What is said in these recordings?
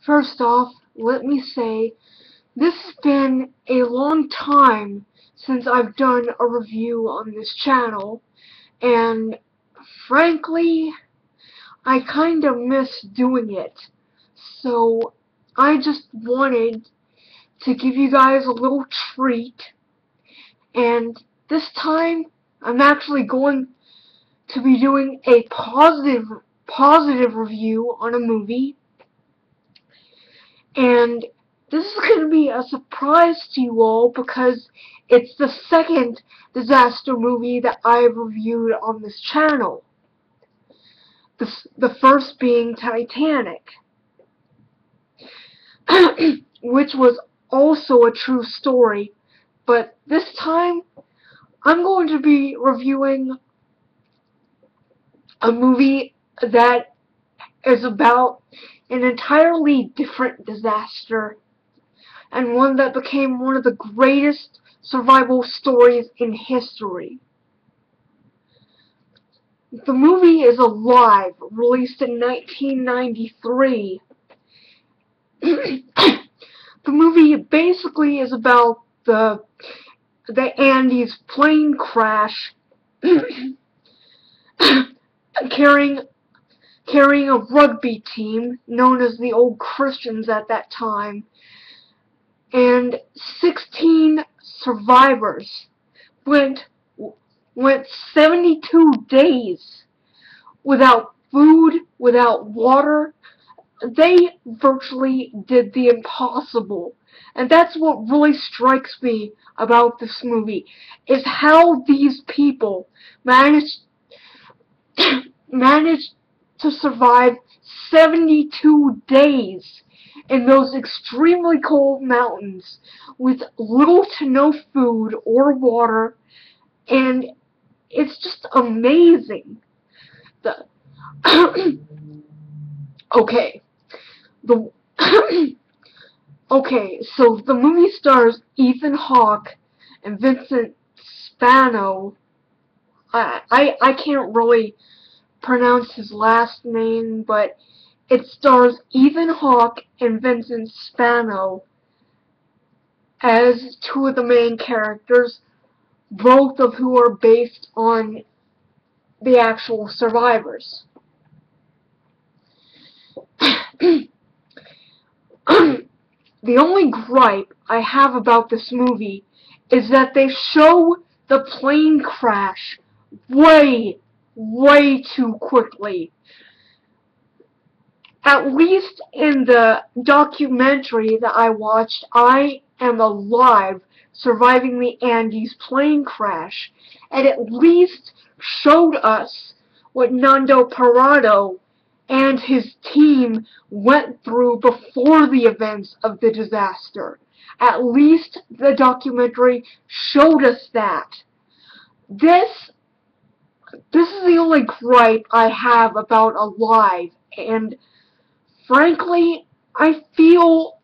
First off, let me say, this has been a long time since I've done a review on this channel, and frankly, I kind of miss doing it. So, I just wanted to give you guys a little treat, and this time, I'm actually going to be doing a positive review on a movie. And this is going to be a surprise to you all because it's the second disaster movie that I've reviewed on this channel. The first being Titanic, which was also a true story, but this time I'm going to be reviewing a movie that is about an entirely different disaster, and one that became one of the greatest survival stories in history. The movie is Alive, released in 1993. The movie basically is about the Andes plane crash carrying a rugby team known as the Old Christians at that time, and 16 survivors went 72 days without food, without water. They virtually did the impossible. And that's what really strikes me about this movie, is how these people managed to survive 72 days in those extremely cold mountains with little to no food or water, and it's just amazing. Okay, so the movie stars Ethan Hawke and Vincent Spano. I can't really pronounce his last name, but it stars Ethan Hawke and Vincent Spano as two of the main characters, both of who are based on the actual survivors. The only gripe I have about this movie is that they show the plane crash way too quickly. At least in the documentary that I watched, I Am Alive, Surviving the Andes Plane Crash, it at least showed us what Nando Parado and his team went through before the events of the disaster. At least the documentary showed us that. This is the only gripe I have about Alive, and frankly, I feel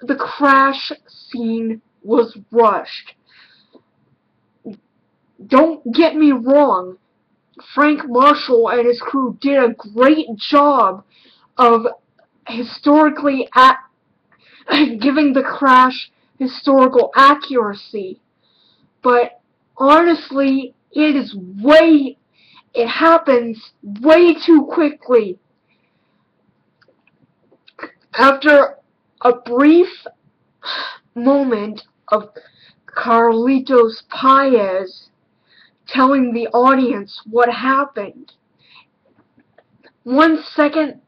the crash scene was rushed. Don't get me wrong, Frank Marshall and his crew did a great job of giving the crash historical accuracy, but honestly, it happens way too quickly. After a brief moment of Carlitos Paez telling the audience what happened, 1 second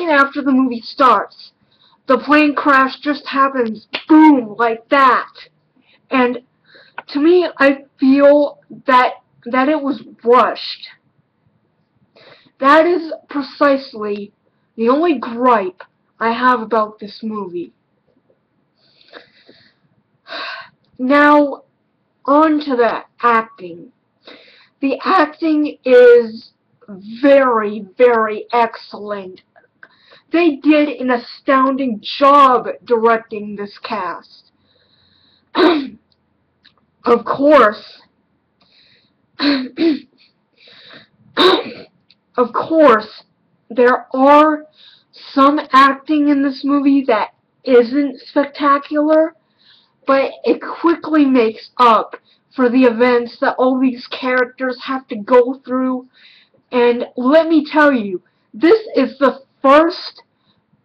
after the movie starts, the plane crash just happens, boom, like that. And to me, I feel that it was rushed. That is precisely the only gripe I have about this movie. Now, on to the acting. The acting is very excellent. They did an astounding job directing this cast. Of course, there are some acting in this movie that isn't spectacular, but it quickly makes up for the events that all these characters have to go through. And let me tell you, this is the first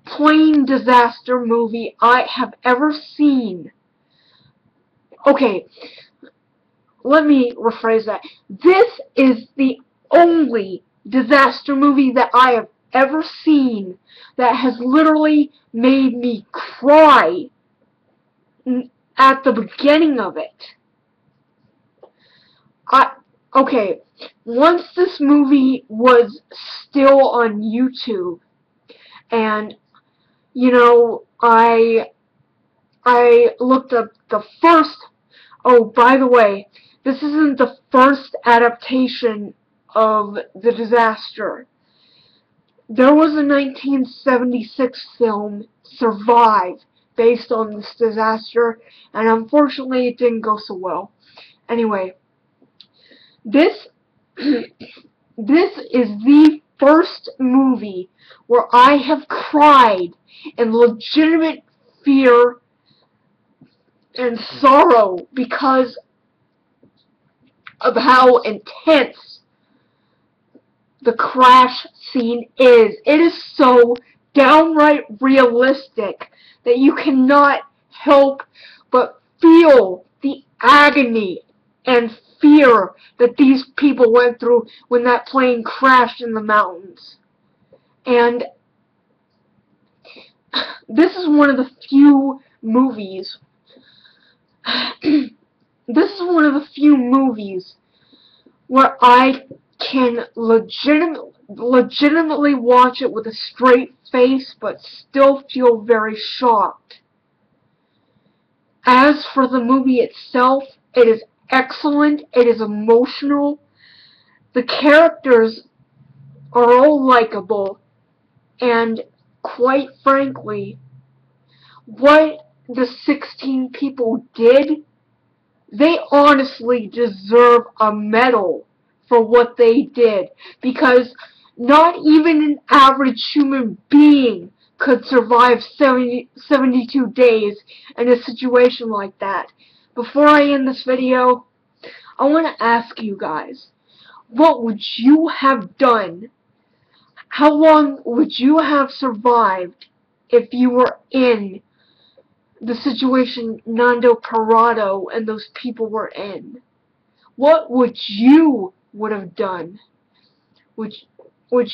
plane disaster movie I have ever seen. Okay, let me rephrase that. This is the only disaster movie that I have ever seen that has literally made me cry at the beginning of it. Okay, once this movie was still on YouTube, and you know, I looked up the first. Oh, by the way, this isn't the first adaptation of The Disaster. There was a 1976 film, Survive, based on this disaster, and unfortunately it didn't go so well. Anyway, this this is the first movie where I have cried in legitimate fear and sorrow because of how intense the crash scene is. It is so downright realistic that you cannot help but feel the agony and fear that these people went through when that plane crashed in the mountains. And this is one of the few movies where I can legitimately watch it with a straight face but still feel very shocked. As for the movie itself, it is excellent, it is emotional, the characters are all likable, and quite frankly, what the 16 people did, they honestly deserve a medal for what they did, because not even an average human being could survive 72 days in a situation like that. Before I end this video, I want to ask you guys, what would you have done? How long would you have survived if you were in the situation Nando Parrado and those people were in? What would you have done? Would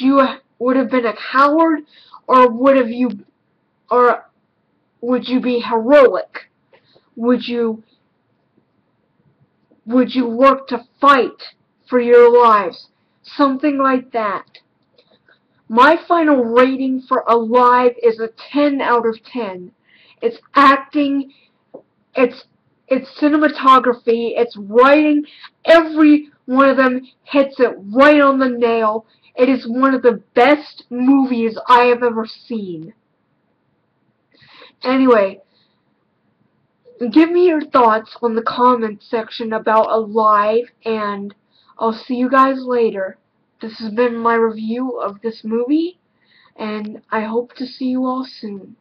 you have been a coward, or would you be heroic? Would you work to fight for your lives? Something like that. My final rating for Alive is a 10 out of 10. It's acting, it's cinematography, it's writing, every one of them hits it right on the nail. It is one of the best movies I have ever seen. Anyway, give me your thoughts on the comments section about Alive, and I'll see you guys later. This has been my review of this movie, and I hope to see you all soon.